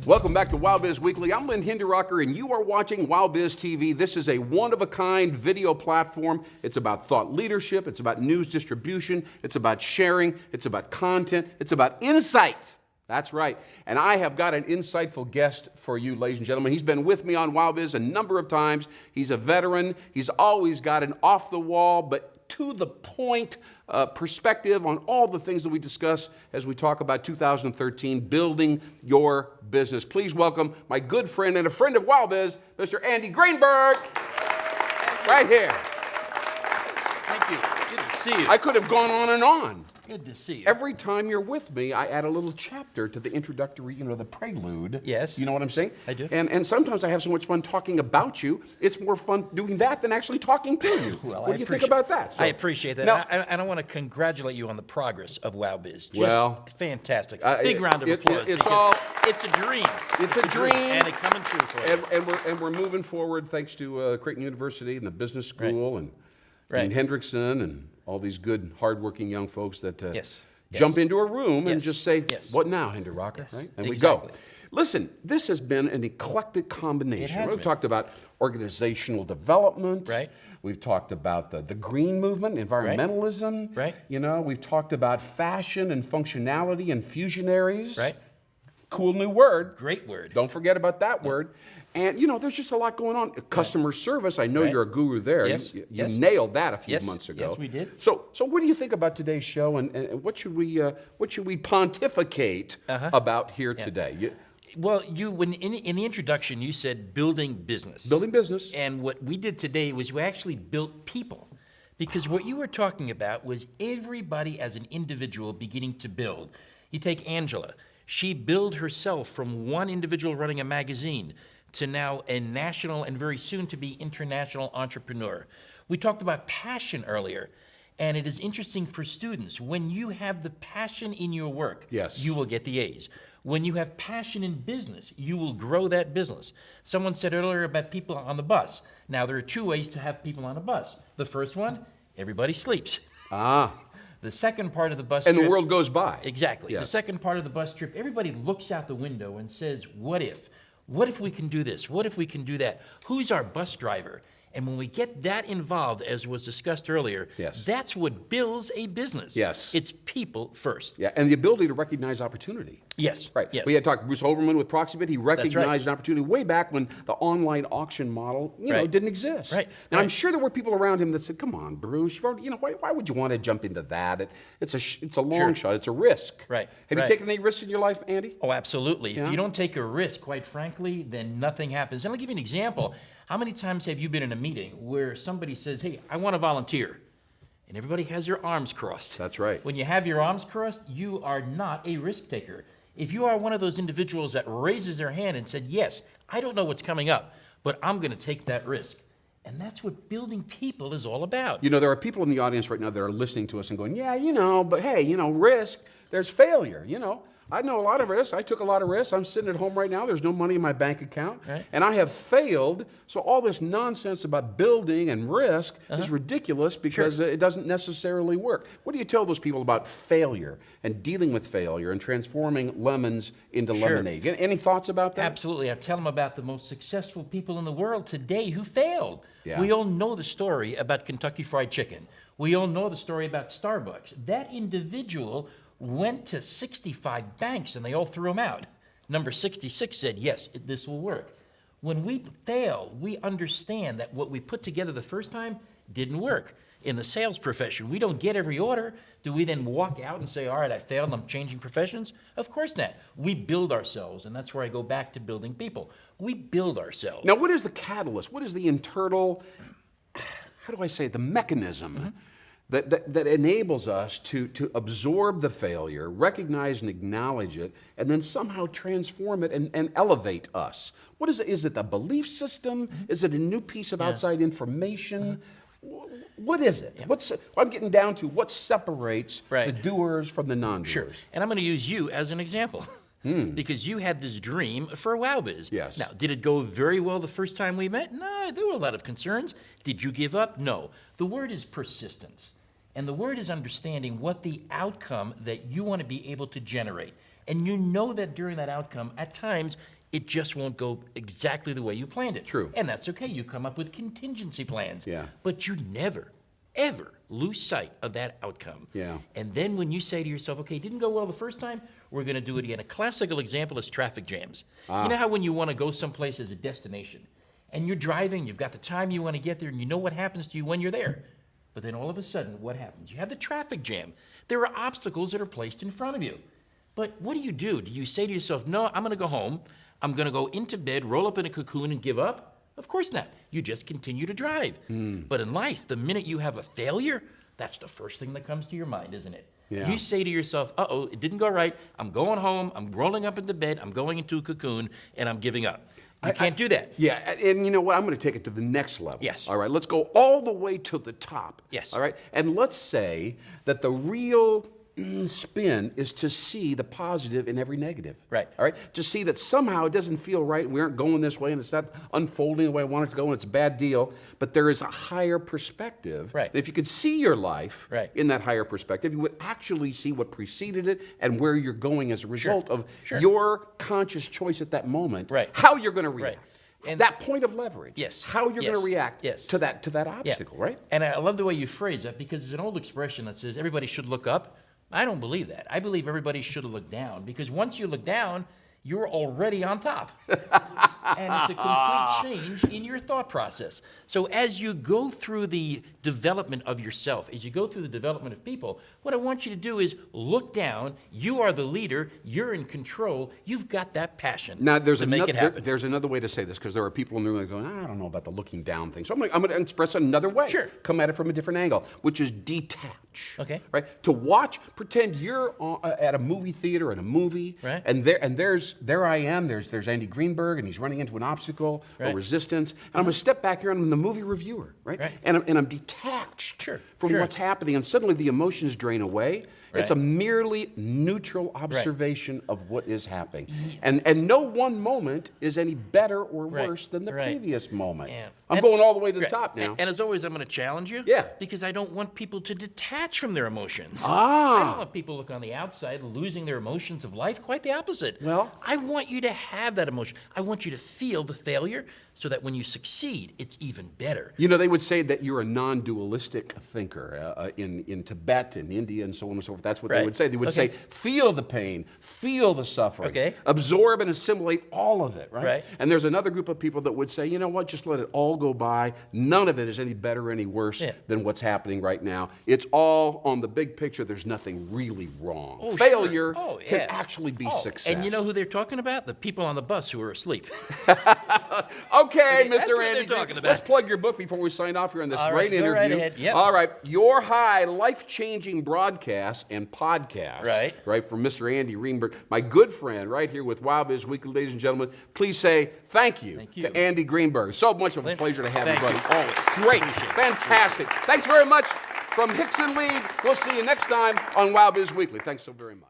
Welcome back to WOWBIZ Weekly. I'm Lynn Hinderaker, and you are watching WOWBIZ TV. This is a one-of-a-kind video platform. It's about thought leadership. It's about news distribution. It's about sharing. It's about content. It's about insight. That's right. And I have got an insightful guest for you, ladies and gentlemen. He's been with me on WOWBIZ a number of times. He's a veteran. He's always got an off-the-wall, but to the point perspective on all the things that we discuss as we talk about 2013, building your business. Please welcome my good friend and a friend of WOWBIZ, Mr. Andy Greenberg, right here. Thank you. Good to see you. I could have gone on and on. Good to see you. Every time you're with me, I add a little chapter to the introductory, the prelude. Yes. You know what I'm saying? I do. And sometimes I have so much fun talking about you. It's more fun doing that than actually talking to you. Well, what do you think about that? So, I appreciate that. Now, and I want to congratulate you on the progress of WOWBIZ. Just fantastic. Big round of applause. It's a dream. It's a dream. And it's coming true for you. And we're moving forward thanks to Creighton University and the business school and Lynn Hinderaker and all these good, hardworking young folks that jump into a room and just say, what now, Hinderaker? Right? And we go. Listen, this has been an eclectic combination. We've talked about organizational development. Right. We've talked about the green movement, environmentalism. Right. We've talked about fashion and functionality and fusionaries. Right. Cool new word. Great word. Don't forget about that word. And, there's just a lot going on. Customer service, I know you're a guru there. Yes. You nailed that a few months ago. Yes, we did. So what do you think about today's show, and what should we pontificate about here today? Well, when in the introduction, you said building business. Building business. And what we did today was we actually built people. Because what you were talking about was everybody as an individual beginning to build. You take Angela. She built herself from one individual running a magazine to now a national and very soon to be international entrepreneur. We talked about passion earlier, and it is interesting for students. When you have the passion in your work, you will get the A's. When you have passion in business, you will grow that business. Someone said earlier about people on the bus. Now, there are two ways to have people on a bus. The first one, everybody sleeps. The second part of the bus trip... And the world goes by. Exactly. Yes. The second part of the bus trip, everybody looks out the window and says, what if? What if we can do this? What if we can do that? Who's our bus driver? And when we get that involved, as was discussed earlier, that's what builds a business. Yes. It's people first. Yeah, and the ability to recognize opportunity. Yes. Right. Yes. We had talked Bruce Hoberman with Proxibid. He recognized an opportunity way back when the online auction model, didn't exist. Right. Now, I'm sure there were people around him that said, "Come on, Bruce, why would you want to jump into that? It's a long shot. It's a risk." Right. Have you taken any risks in your life, Andy? Oh, absolutely. Yeah? If you don't take a risk, quite frankly, then nothing happens. And I'll give you an example. How many times have you been in a meeting where somebody says, hey, I want to volunteer, and everybody has their arms crossed? That's right. When you have your arms crossed, you are not a risk taker. If you are one of those individuals that raises their hand and said, yes, I don't know what's coming up, but I'm going to take that risk. And that's what building people is all about. There are people in the audience right now that are listening to us and going, but hey, risk, there's failure, I know a lot of risks. I took a lot of risks. I'm sitting at home right now. There's no money in my bank account. And I have failed. So all this nonsense about building and risk is ridiculous because it doesn't necessarily work. What do you tell those people about failure and dealing with failure and transforming lemons into lemonade? Any thoughts about that? Absolutely. I tell them about the most successful people in the world today who failed. Yeah. We all know the story about Kentucky Fried Chicken. We all know the story about Starbucks. That individual went to 65 banks and they all threw him out. Number 66 said, yes, this will work. When we fail, we understand that what we put together the first time didn't work. In the sales profession, we don't get every order. Do we then walk out and say, all right, I failed, I'm changing professions? Of course not. We build ourselves, and that's where I go back to building people. We build ourselves. Now, what is the catalyst? What is the internal, the mechanism that enables us to absorb the failure, recognize and acknowledge it, and then somehow transform it and elevate us? What is it? Is it a belief system? Is it a new piece of outside information? What is it? I'm getting down to what separates the doers from the non-doers. Sure. And I'm going to use you as an example. Because you had this dream for WOWBIZ. Yes. Now, did it go very well the first time we met? No, there were a lot of concerns. Did you give up? No. The word is persistence. And the word is understanding what the outcome that you want to be able to generate. And you know that during that outcome, at times, it just won't go exactly the way you planned it. True. And that's okay. You come up with contingency plans. Yeah. But you never, ever lose sight of that outcome. Yeah. And then when you say to yourself, okay, it didn't go well the first time, we're going to do it again. A classical example is traffic jams. You know how when you want to go someplace as a destination, and you're driving, you've got the time you want to get there, and you know what happens to you when you're there. But then all of a sudden, what happens? You have the traffic jam. There are obstacles that are placed in front of you. But what do? Do you say to yourself, no, I'm going to go home, I'm going to go into bed, roll up in a cocoon, and give up? Of course not. You just continue to drive. But in life, the minute you have a failure, that's the first thing that comes to your mind, isn't it? Yeah. You say to yourself, uh-oh, it didn't go right. I'm going home, I'm rolling up into bed, I'm going into a cocoon, and I'm giving up. You can't do that. Yeah, and you know what? I'm going to take it to the next level. Yes. All right, let's go all the way to the top. Yes. All right, and let's say that the real spin is to see the positive in every negative. Right. All right, to see that somehow it doesn't feel right, we aren't going this way, and it's not unfolding the way I want it to go, and it's a bad deal, but there is a higher perspective. Right. And if you could see your life right. in that higher perspective, you would actually see what preceded it and where you're going as a result of Sure. your conscious choice at that moment, Right. how you're going to react. Right. And that point of leverage, yes. how you're going to react Yes. to that obstacle, right? And I love the way you phrase that, because there's an old expression that says everybody should look up. I don't believe that. I believe everybody should look down, because once you look down, you're already on top. And it's a complete change in your thought process. So as you go through the development of yourself, as you go through the development of people, what I want you to do is look down. You are the leader. You're in control. You've got that passion Now, there's to make it happen. there's another way to say this, because there are people in the room that are going, I don't know about the looking down thing. So I'm going to express another way. Sure. Come at it from a different angle, which is detach. Okay. Right? To watch, pretend you're at a movie theater in a movie, Right. and there I am. There's Andy Greenberg, and he's running into an obstacle or Right. resistance, and I'm going to step back here, and I'm the movie reviewer, right? Right. And I'm detached Sure. from Sure. what's happening, and suddenly the emotions drain away. It's a Right. merely neutral observation of what is happening. And no one moment is any better or Right. worse than the Right. previous moment. Yeah. I'm And- going all the way to the Right. top now. And as always, I'm going to challenge you. Yeah. Because I don't want people to detach from their emotions. Ah. I don't want people to look on the outside losing their emotions of life. Quite the opposite. Well- I want you to have that emotion. I want you to feel the failure, so that when you succeed, it's even better. You know, they would say that you're a non-dualistic thinker in Tibet and India and so on and so forth. That's what they Right. would say. They would Okay. say, feel the pain, feel the suffering, Okay. absorb and assimilate all of it, right? Right. And there's another group of people that would say, you know what, just let it all go by. None of it is any better or any worse Yeah. than what's happening right now. It's all on the big picture. There's nothing really wrong. Oh, Failure sure. Oh, can yeah. actually be Oh, success. And you know who they're talking about? The people on the bus who are asleep. Okay, That's Mr. what Andy. they're talking about. Let's plug your book before we sign off here on this All great right, go interview. right ahead. Yep. All right, Your High, life-changing broadcasts and podcasts. Right. Right, from Mr. Andy Greenberg, my good friend right here with WOWBIZ Weekly, ladies and gentlemen. Please say thank you, Thank you. to Andy Greenberg. So much of a Lynn, pleasure to have thank you, buddy. you. Always. Great, Appreciate it. fantastic. Thanks very much from Hickson League. We'll see you next time on WOWBIZ Weekly. Thanks so very much.